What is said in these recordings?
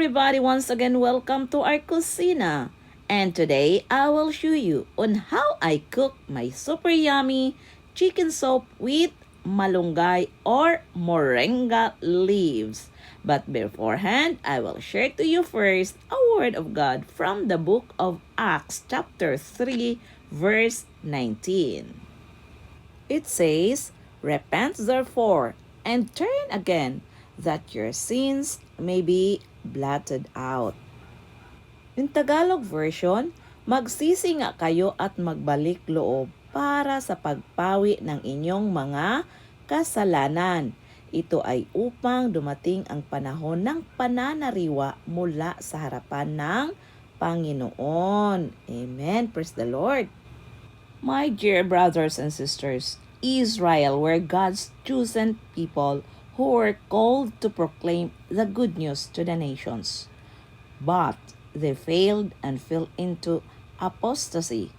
everybody, once again welcome to our kusina. And today I will show you on how I cook my super yummy chicken soup with malunggay or moringa leaves. But beforehand, I will share to you first a word of God from the book of Acts chapter 3 verse 19. It says, "Repent therefore and turn again, that your sins may be blotted out." In Tagalog version, magsisi nga kayo at magbalik loob para sa pagpawi ng inyong mga kasalanan. Ito ay upang dumating ang panahon ng pananariwa mula sa harapan ng Panginoon. Amen. Praise the Lord. My dear brothers and sisters, Israel were God's chosen people who were called to proclaim the good news to the nations. But they failed and fell into apostasy.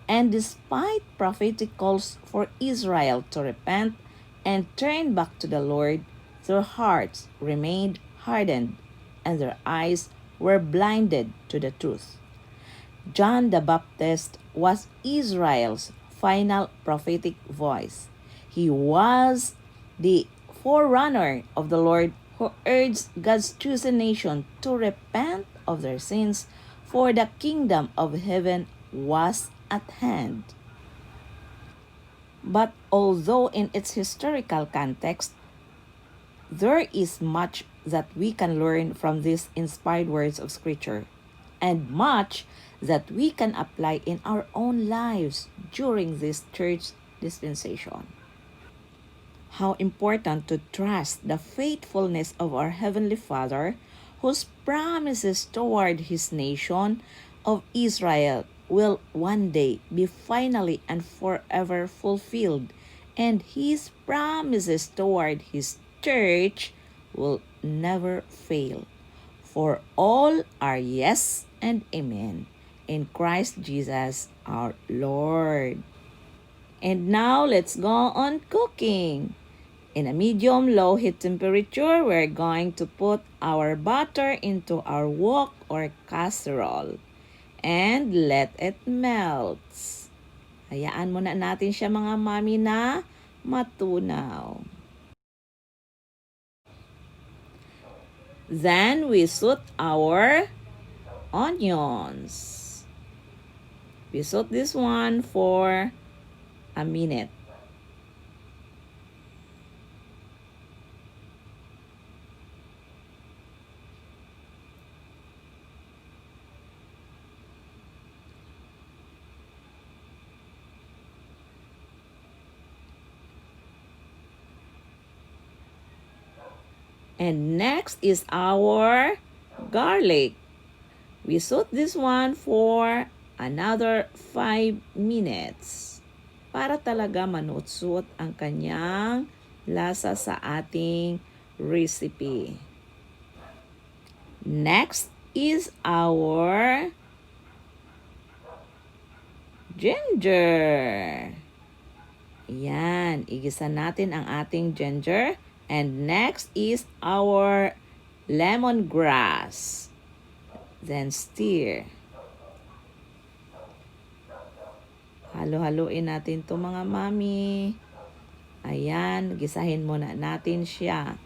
And despite prophetic calls for Israel to repent and turn back to the Lord, their hearts remained hardened and their eyes were blinded to the truth. John the Baptist was Israel's final prophetic voice. He was the forerunner of the Lord who urged God's chosen nation to repent of their sins, for the kingdom of heaven was at hand. But although in its historical context, there is much that we can learn from these inspired words of Scripture, and much that we can apply in our own lives during this church dispensation. How important to trust the faithfulness of our Heavenly Father, whose promises toward His nation of Israel will one day be finally and forever fulfilled, and His promises toward His church will never fail. For all are yes and amen in Christ Jesus our Lord. And now let's go on cooking. In a medium-low heat temperature, we're going to put our butter into our wok or casserole and let it melt. Hayaan muna natin siya mga mami na matunaw. Then we saute our onions. We saute this one for a minute. And next is our garlic. We saute this one for another 5 minutes para talaga manutsot ang kanyang lasa sa ating recipe. Next is our ginger. Yan, igisa natin ang ating ginger. And next is our lemongrass. Then stir. Halo-haloin natin to mga mami. Ayan, gisahin muna natin siya.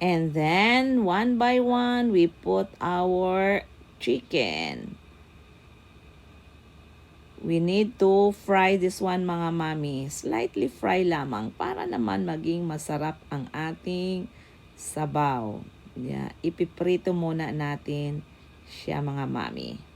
And then, one by one, we put our chicken. We need to fry this one mga mami. Slightly fry lamang para naman maging masarap ang ating sabaw. Yeah, ipiprito muna natin siya mga mami.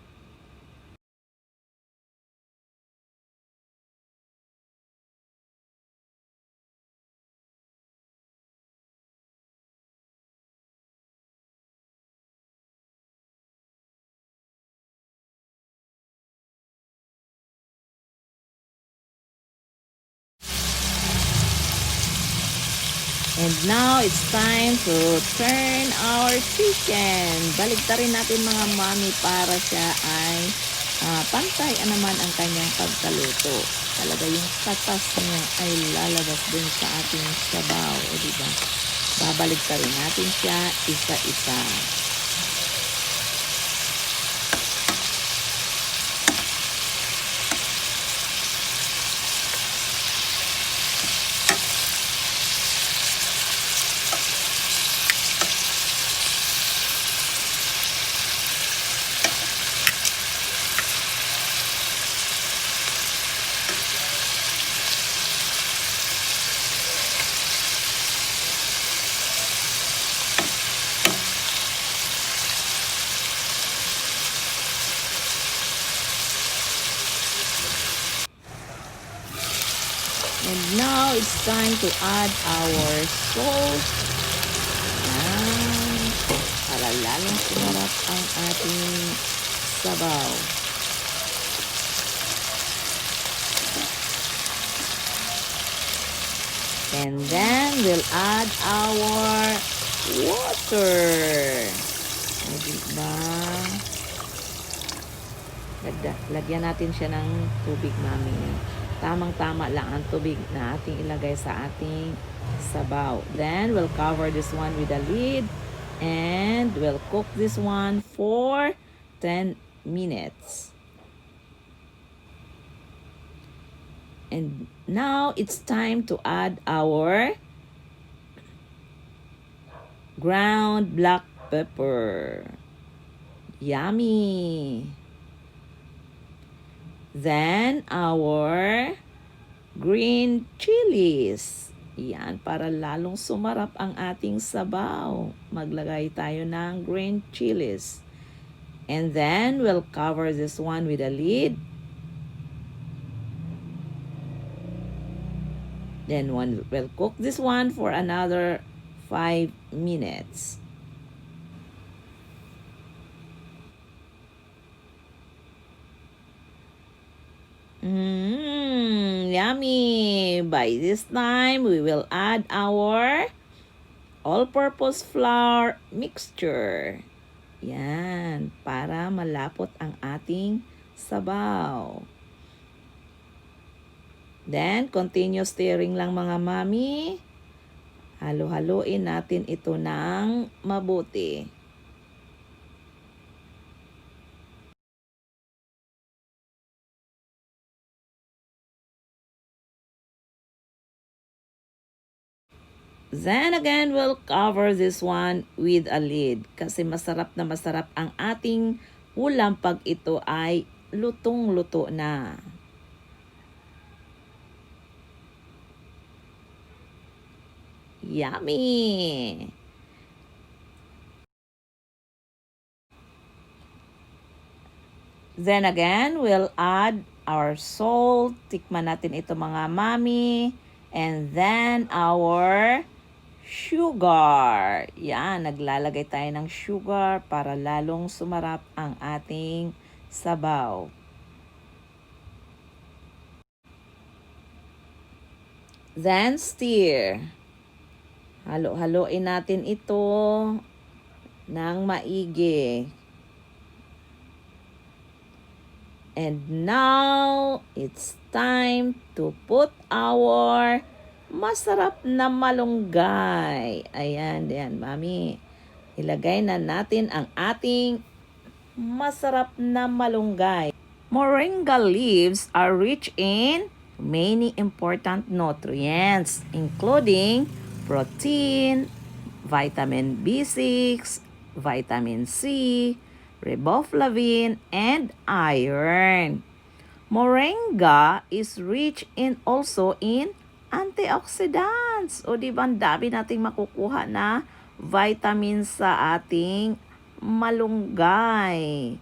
And now, it's time to turn our chicken. Baligtarin natin mga mami para siya ay pantay naman ang kanyang pagkaluto. Talaga yung katas niya ay lalabas din sa ating sabaw. O diba? Babaligtarin natin siya isa-isa. And now it's time to add our salt. Yan. Para lalong sumarap ang ating sabaw. And then we'll add our water. O, diba? Lagyan natin siya ng tubig, mami. Tamang-tama lang ang tubig na ating ilagay sa ating sabaw. Then, we'll cover this one with a lid. And we'll cook this one for 10 minutes. And now, it's time to add our ground black pepper. Yummy! Then, our green chilies. Yan, para lalong sumarap ang ating sabaw. Maglagay tayo ng green chilies. And then, we'll cover this one with a lid. Then, we'll cook this one for another 5 minutes. Yummy! By this time, we will add our all-purpose flour mixture. Yan, para malapot ang ating sabaw. Then, continue stirring lang mga mami. Halo-haluin natin ito ng mabuti. Then again, we'll cover this one with a lid. Kasi masarap na masarap ang ating ulam pag ito ay lutong-luto na. Yummy! Then again, we'll add our salt. Tikman natin ito mga mami. And then our sugar. Yan, naglalagay tayo ng sugar para lalong sumarap ang ating sabaw. Then stir. Halo-haloin natin ito ng maigi. And now, it's time to put our masarap na malunggay. Ayan, yan, mami. Ilagay na natin ang ating masarap na malunggay. Moringa leaves are rich in many important nutrients, including protein, vitamin B6, vitamin C, riboflavin, and iron. Moringa is rich in also in antioxidants. O diba, ang dami nating makukuha na vitamins sa ating malunggay.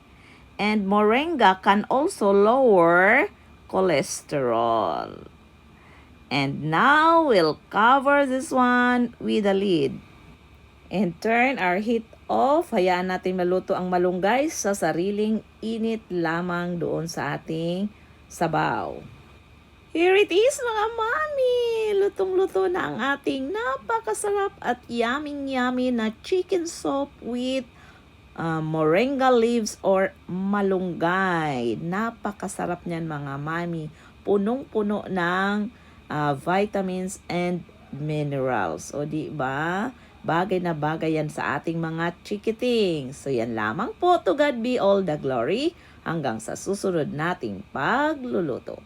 And moringa can also lower cholesterol. And now, we'll cover this one with a lid. And turn our heat off. Hayaan natin maluto ang malunggay sa sariling init lamang doon sa ating sabaw. Here it is mga mami! Lutong-luto na ang ating napakasarap at yummy na chicken soup with moringa leaves or malunggay. Napakasarap niyan mga mami. Punong-puno ng vitamins and minerals. O di ba? Bagay na bagay yan sa ating mga chikiting. So yan lamang po. To God be all the glory. Hanggang sa susunod nating pagluluto.